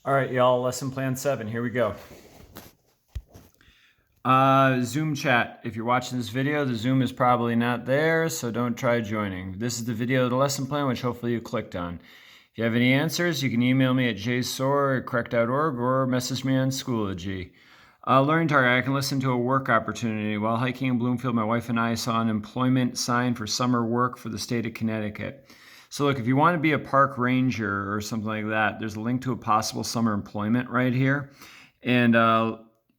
All right, y'all, lesson plan 7, here we go. Zoom chat. If you're watching this video, the Zoom is probably not there, so don't try joining. This is the video of the lesson plan, which hopefully you clicked on. If you have any answers, you can email me at jsor@crec.org or message me on Schoology. Learning target, I can listen to a work opportunity. While hiking in Bloomfield, my wife and I saw an employment sign for summer work for the state of Connecticut. So look, if you want to be a park ranger or something like that, there's a link to a possible summer employment right here. And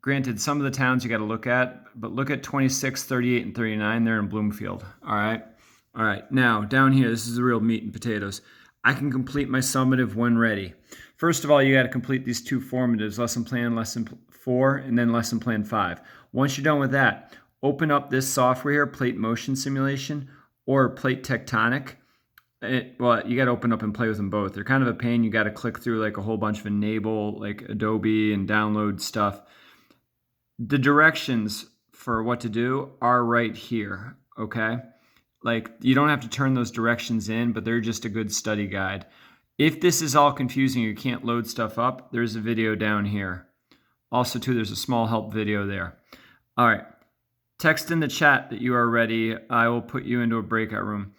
granted, some of the towns you got to look at, but look at 26, 38, and 39. They're in Bloomfield. All right. Now, down here, this is the real meat and potatoes. I can complete my summative when ready. First of all, you got to complete these two formatives, lesson plan, lesson 4, and then lesson plan 5. Once you're done with that, open up this software here, Plate Motion Simulation or Plate Tectonic. Well, you got to open up and play with them both. They're kind of a pain. You got to click through like a whole bunch of enable, like Adobe, and download stuff. The directions for what to do are right here, okay? Like, you don't have to turn those directions in, but they're just a good study guide. If this is all confusing, you can't load stuff up, there's a video down here. Also, too, there's a small help video there. All right. Text in the chat that you are ready. I will put you into a breakout room.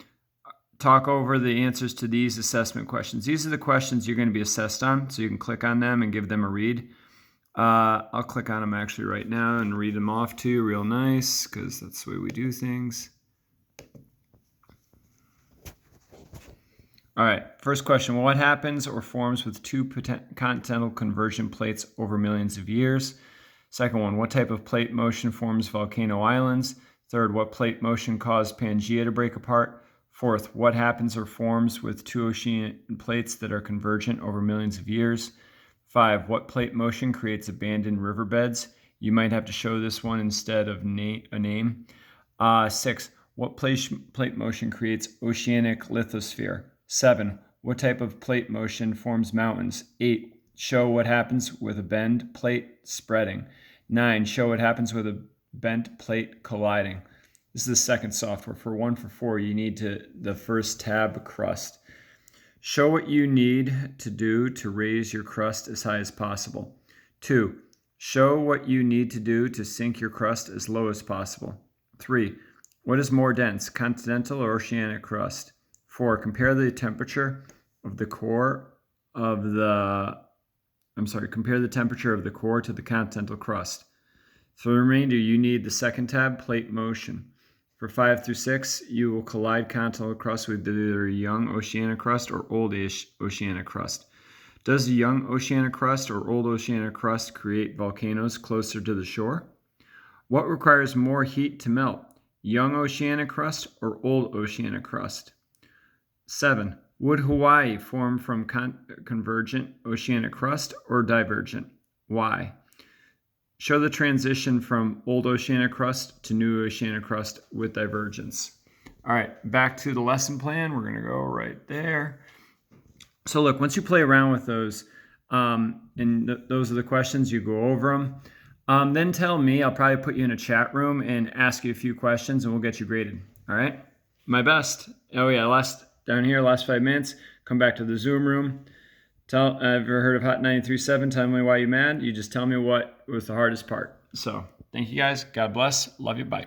Talk over the answers to these assessment questions. These are the questions you're going to be assessed on, so you can click on them and give them a read. I'll click on them actually right now and read them off to you real nice, because that's the way we do things. All right, first question. What happens or forms with two continental convergent plates over millions of years? Second one, what type of plate motion forms volcano islands? Third, what plate motion caused Pangaea to break apart? Fourth, what happens or forms with two ocean plates that are convergent over millions of years? 5, what plate motion creates abandoned riverbeds? You might have to show this one instead of a name. 6, what plate motion creates oceanic lithosphere? 7, what type of plate motion forms mountains? 8, show what happens with a bent plate spreading. 9, show what happens with a bent plate colliding. This is the second software. For 1 for 4, you need the first tab, crust. Show what you need to do to raise your crust as high as possible. 2, show what you need to do to sink your crust as low as possible. 3, what is more dense, continental or oceanic crust? 4, compare the temperature of the core of compare the temperature of the core to the continental crust. For the remainder, you need the second tab, plate motion. For 5 through 6, you will collide continental crust with either young oceanic crust or old oceanic crust. Does the young oceanic crust or old oceanic crust create volcanoes closer to the shore? What requires more heat to melt, young oceanic crust or old oceanic crust? 7, would Hawaii form from convergent oceanic crust or divergent? Why? Show the transition from old oceanic crust to new oceanic crust with divergence. All right, back to the lesson plan. We're going to go right there. So look, once you play around with those, those are the questions, you go over them. Then tell me, I'll probably put you in a chat room and ask you a few questions and we'll get you graded. All right? My best. Oh yeah, down here, last 5 minutes, come back to the Zoom room. Have you ever heard of Hot 93.7? Tell me why you mad. You just tell me what was the hardest part. So thank you guys. God bless. Love you. Bye.